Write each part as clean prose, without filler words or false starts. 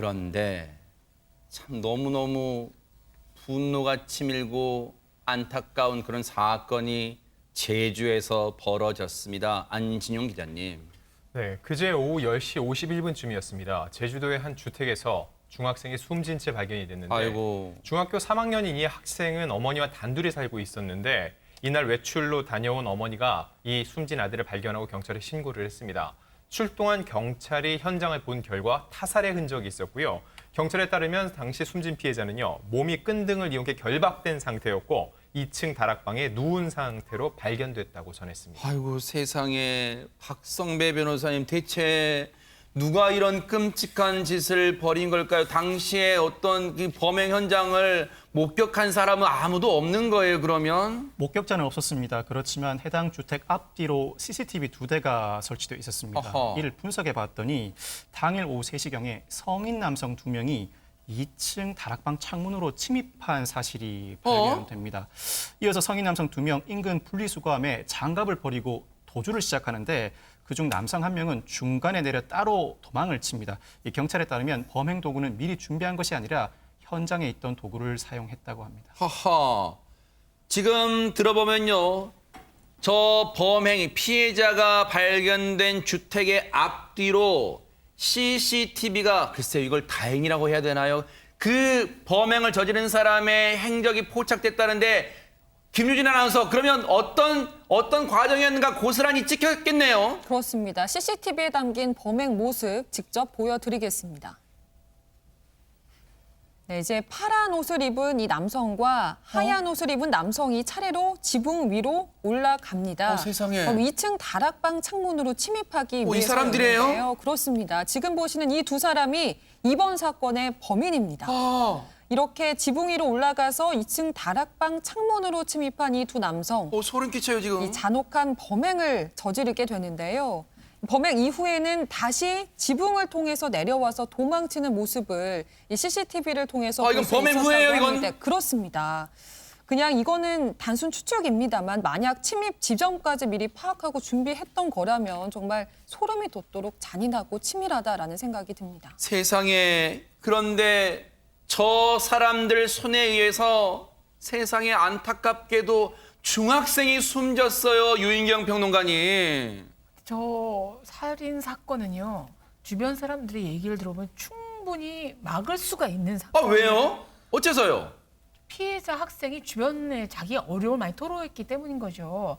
그런데 참 너무너무 분노가 치밀고 안타까운 그런 사건이 제주에서 벌어졌습니다. 안진용 기자님. 네, 그제 오후 10시 51분쯤이었습니다. 제주도의 한 주택에서 중학생이 숨진 채 발견이 됐는데 아이고. 중학교 3학년인 이 학생은 어머니와 단둘이 살고 있었는데 이날 외출로 다녀온 어머니가 이 숨진 아들을 발견하고 경찰에 신고를 했습니다. 출동한 경찰이 현장을 본 결과 타살의 흔적이 있었고요. 경찰에 따르면 당시 숨진 피해자는요, 몸이 끈등을 이용해 결박된 상태였고 2층 다락방에 누운 상태로 발견됐다고 전했습니다. 아이고 세상에 박성배 변호사님 대체 누가 이런 끔찍한 짓을 벌인 걸까요? 당시에 어떤 그 범행 현장을 목격한 사람은 아무도 없는 거예요, 그러면? 목격자는 없었습니다. 그렇지만 해당 주택 앞뒤로 CCTV 2대가 설치되어 있었습니다. 어허. 이를 분석해 봤더니 당일 오후 3시경에 성인 남성 2명이 2층 다락방 창문으로 침입한 사실이 발견됩니다. 이어서 성인 남성 2명 인근 분리수거함에 장갑을 버리고 도주를 시작하는데 그중 남성 1명은 중간에 내려 따로 도망을 칩니다. 이 경찰에 따르면 범행 도구는 미리 준비한 것이 아니라 현장에 있던 도구를 사용했다고 합니다. 하하. 지금 들어보면요. 저 범행이 피해자가 발견된 주택의 앞뒤로 CCTV가 글쎄요 이걸 다행이라고 해야 되나요? 그 범행을 저지른 사람의 행적이 포착됐다는데 김유진 아나운서 그러면 어떤 과정이었는가 고스란히 찍혔겠네요. 그렇습니다. CCTV에 담긴 범행 모습 직접 보여드리겠습니다. 네, 이제 파란 옷을 입은 이 남성과 하얀 옷을 입은 남성이 차례로 지붕 위로 올라갑니다. 세상에. 2층 다락방 창문으로 침입하기 이 위해서 사람들이에요? 그렇습니다. 지금 보시는 이 두 사람이 이번 사건의 범인입니다. 이렇게 지붕 위로 올라가서 2층 다락방 창문으로 침입한 이 두 남성. 소름 끼쳐요 지금. 이 잔혹한 범행을 저지르게 되는데요. 범행 이후에는 다시 지붕을 통해서 내려와서 도망치는 모습을 이 CCTV를 통해서 볼 이건 수 범행 있었다고 후예요, 이건? 하는데 그렇습니다. 그냥 이거는 단순 추측입니다만 만약 침입 지점까지 미리 파악하고 준비했던 거라면 정말 소름이 돋도록 잔인하고 치밀하다라는 생각이 듭니다. 세상에 그런데 저 사람들 손에 의해서 세상에 안타깝게도 중학생이 숨졌어요. 유인경 평론가님. 저 살인 사건은요, 주변 사람들의 얘기를 들어보면 충분히 막을 수가 있는 사건. 왜요? 어째서요? 피해자 학생이 주변에 자기 어려움을 많이 토로했기 때문인 거죠.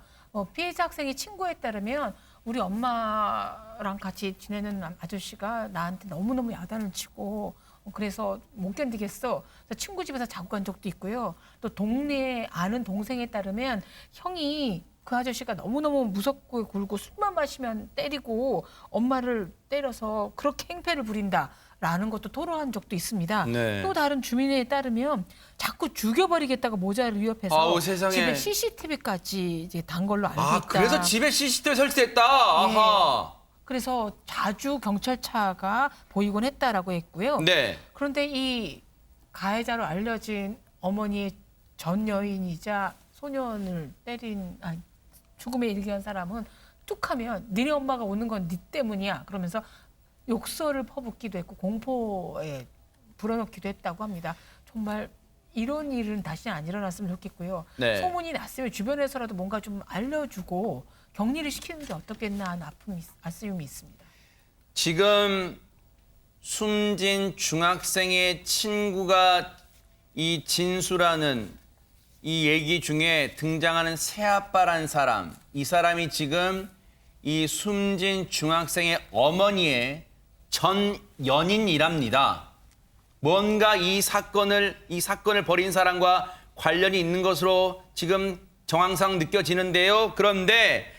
피해자 학생이 친구에 따르면 우리 엄마랑 같이 지내는 아저씨가 나한테 너무너무 야단을 치고 그래서 못 견디겠어. 그래서 친구 집에서 자고 간 적도 있고요. 또 동네에 아는 동생에 따르면 형이 그 아저씨가 너무너무 무섭고 굴고 술만 마시면 때리고 엄마를 때려서 그렇게 행패를 부린다라는 것도 토로한 적도 있습니다. 네. 또 다른 주민에 따르면 자꾸 죽여버리겠다고 모자를 위협해서 아우, 세상에. 집에 CCTV까지 이제 단 걸로 알고 있다. 그래서 집에 CCTV 설치됐다. 아하. 그래서 자주 경찰차가 보이곤 했다라고 했고요. 네. 그런데 이 가해자로 알려진 어머니의 전 여인이자 소년을 때린 죽음에 이르게 한 사람은 툭하면 니네 엄마가 오는 건 니 때문이야 그러면서 욕설을 퍼붓기도 했고 공포에 불어넣기도 했다고 합니다. 정말 이런 일은 다시는 안 일어났으면 좋겠고요. 네. 소문이 났으면 주변에서라도 뭔가 좀 알려주고 격리를 시키는 게 어떻겠나 하는 아쉬움이 있습니다. 지금 숨진 중학생의 친구가 이 진수라는 이 얘기 중에 등장하는 새아빠란 사람, 이 사람이 지금 이 숨진 중학생의 어머니의 전 연인이랍니다. 뭔가 이 사건을 벌인 사람과 관련이 있는 것으로 지금 정황상 느껴지는데요. 그런데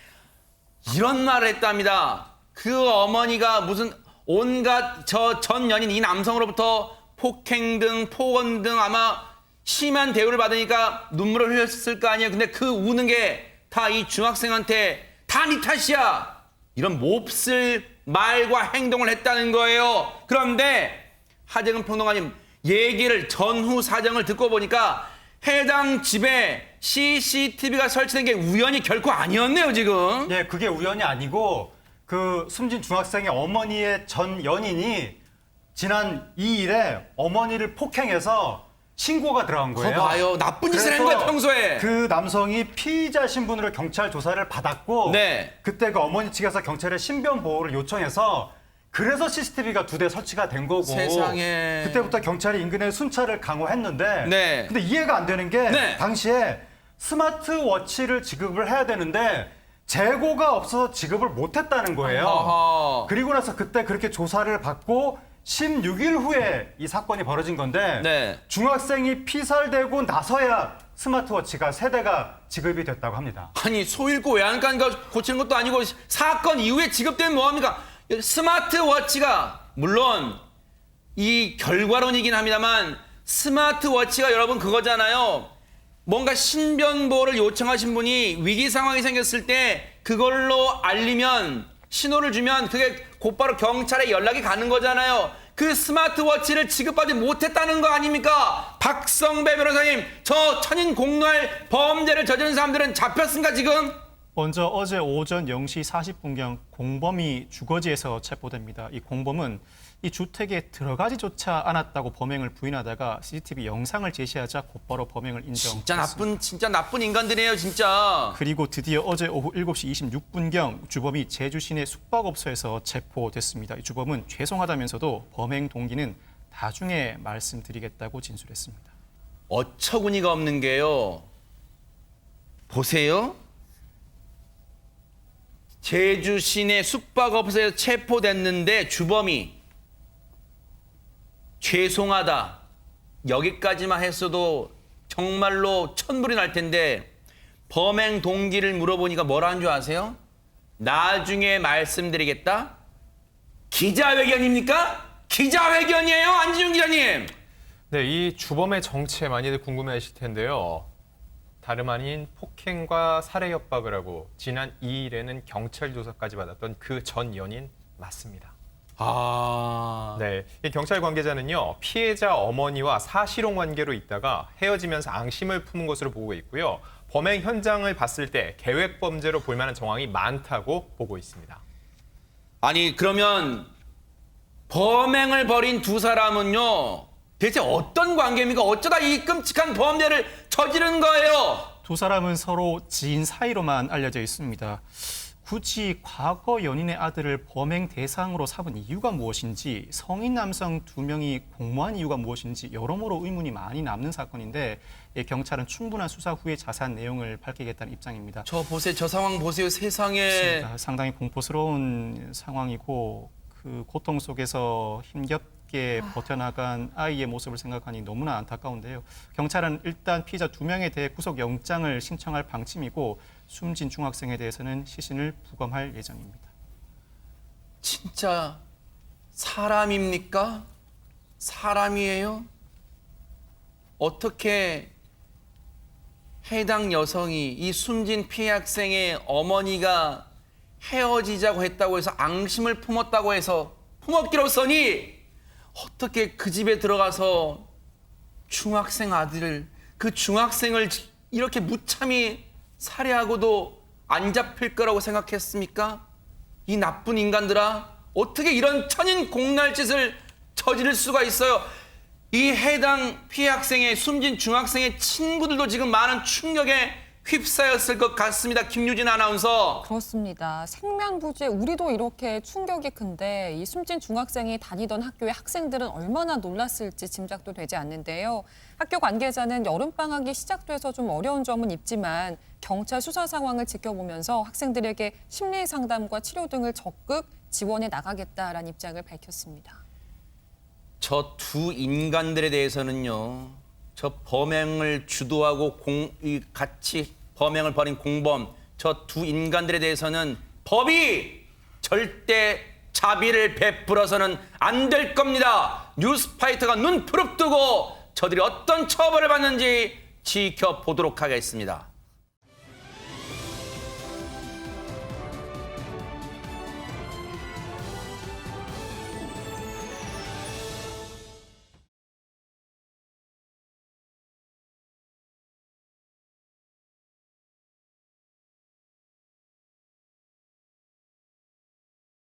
이런 말을 했답니다. 그 어머니가 무슨 온갖 전 연인 이 남성으로부터 폭행 등 폭언 등 아마 심한 대우를 받으니까 눈물을 흘렸을 거 아니에요. 근데 그 우는 게 다 이 중학생한테 다 네 탓이야. 이런 몹쓸 말과 행동을 했다는 거예요. 그런데 하재근 평론가님 얘기를 전후 사정을 듣고 보니까 해당 집에 CCTV가 설치된 게 우연이 결코 아니었네요, 지금. 네, 그게 우연이 아니고 그 숨진 중학생의 어머니의 전 연인이 지난 2일에 어머니를 폭행해서 신고가 들어간 거예요. 거 봐요. 나쁜 짓을 한 거야, 그래서 평소에. 그 남성이 피의자 신분으로 경찰 조사를 받았고 네. 그때 그 어머니 측에서 경찰에 신변 보호를 요청해서 그래서 CCTV가 2대 설치가 된 거고 세상에. 그때부터 경찰이 인근에 순찰을 강화했는데 네. 근데 이해가 안 되는 게 네. 당시에 스마트워치를 지급을 해야 되는데 재고가 없어서 지급을 못했다는 거예요. 어허. 그리고 나서 그때 그렇게 조사를 받고 16일 후에 이 사건이 벌어진 건데 네. 중학생이 피살되고 나서야 스마트워치가 3대가 지급이 됐다고 합니다. 아니 소 잃고 외양간 고치는 것도 아니고 사건 이후에 지급되면 뭐합니까? 스마트워치가 물론 이 결과론이긴 합니다만 스마트워치가 여러분 그거잖아요. 뭔가 신변보호를 요청하신 분이 위기 상황이 생겼을 때 그걸로 알리면 신호를 주면 그게 곧바로 경찰에 연락이 가는 거잖아요. 그 스마트워치를 지급받지 못했다는 거 아닙니까? 박성배 변호사님, 저 천인 공노할 범죄를 저지른 사람들은 잡혔습니까 지금? 먼저 어제 오전 0시 40분경 공범이 주거지에서 체포됩니다. 이 공범은 이 주택에 들어가지조차 않았다고 범행을 부인하다가 CCTV 영상을 제시하자 곧바로 범행을 인정했습니다. 진짜 나쁜 인간들이에요 진짜. 그리고 드디어 어제 오후 7시 26분경 주범이 제주 시내 숙박업소에서 체포됐습니다. 이 주범은 죄송하다면서도 범행 동기는 나중에 말씀드리겠다고 진술했습니다. 어처구니가 없는 게요. 보세요. 제주 시내 숙박업소에서 체포됐는데 주범이 죄송하다. 여기까지만 했어도 정말로 천불이 날 텐데 범행 동기를 물어보니까 뭐라는 줄 아세요? 나중에 말씀드리겠다? 기자회견입니까? 기자회견이에요, 안진용 기자님. 네, 이 주범의 정체 많이들 궁금해하실 텐데요. 다름 아닌 폭행과 살해 협박을 하고 지난 2일에는 경찰 조사까지 받았던 그 전 연인 맞습니다. 네, 이 경찰 관계자는요, 피해자 어머니와 사실혼 관계로 있다가 헤어지면서 앙심을 품은 것으로 보고 있고요. 범행 현장을 봤을 때 계획 범죄로 볼 만한 정황이 많다고 보고 있습니다. 아니 그러면 범행을 벌인 두 사람은요 대체 어떤 관계입니까? 어쩌다 이 끔찍한 범죄를 저지른 거예요? 두 사람은 서로 지인 사이로만 알려져 있습니다. 굳이 과거 연인의 아들을 범행 대상으로 삼은 이유가 무엇인지, 성인 남성 2명이 공모한 이유가 무엇인지 여러모로 의문이 많이 남는 사건인데 경찰은 충분한 수사 후에 자세한 내용을 밝히겠다는 입장입니다. 저 보세요, 저 상황 보세요, 세상에. 상당히 공포스러운 상황이고 그 고통 속에서 힘겹게 버텨나간 아이의 모습을 생각하니 너무나 안타까운데요. 경찰은 일단 피의자 2명에 대해 구속영장을 신청할 방침이고 숨진 중학생에 대해서는 시신을 부검할 예정입니다. 진짜 사람입니까? 사람이에요? 어떻게 해당 여성이 이 숨진 피해 학생의 어머니가 헤어지자고 했다고 해서 앙심을 품었다고 해서 품었기로서니 어떻게 그 집에 들어가서 중학생 아들을, 그 중학생을 이렇게 무참히 살해하고도 안 잡힐 거라고 생각했습니까? 이 나쁜 인간들아, 어떻게 이런 천인 공날짓을 저지를 수가 있어요? 이 해당 피해 학생의, 숨진 중학생의 친구들도 지금 많은 충격에 휩싸였을 것 같습니다. 김유진 아나운서. 그렇습니다. 생명부지에 우리도 이렇게 충격이 큰데 이 숨진 중학생이 다니던 학교의 학생들은 얼마나 놀랐을지 짐작도 되지 않는데요. 학교 관계자는 여름방학이 시작돼서 좀 어려운 점은 있지만 경찰 수사 상황을 지켜보면서 학생들에게 심리 상담과 치료 등을 적극 지원해 나가겠다라는 입장을 밝혔습니다. 저 두 인간들에 대해서는요, 저 범행을 주도하고 같이 범행을 벌인 공범, 저 두 인간들에 대해서는 법이 절대 자비를 베풀어서는 안 될 겁니다. 뉴스파이터가 눈 부릅뜨고 저들이 어떤 처벌을 받는지 지켜보도록 하겠습니다.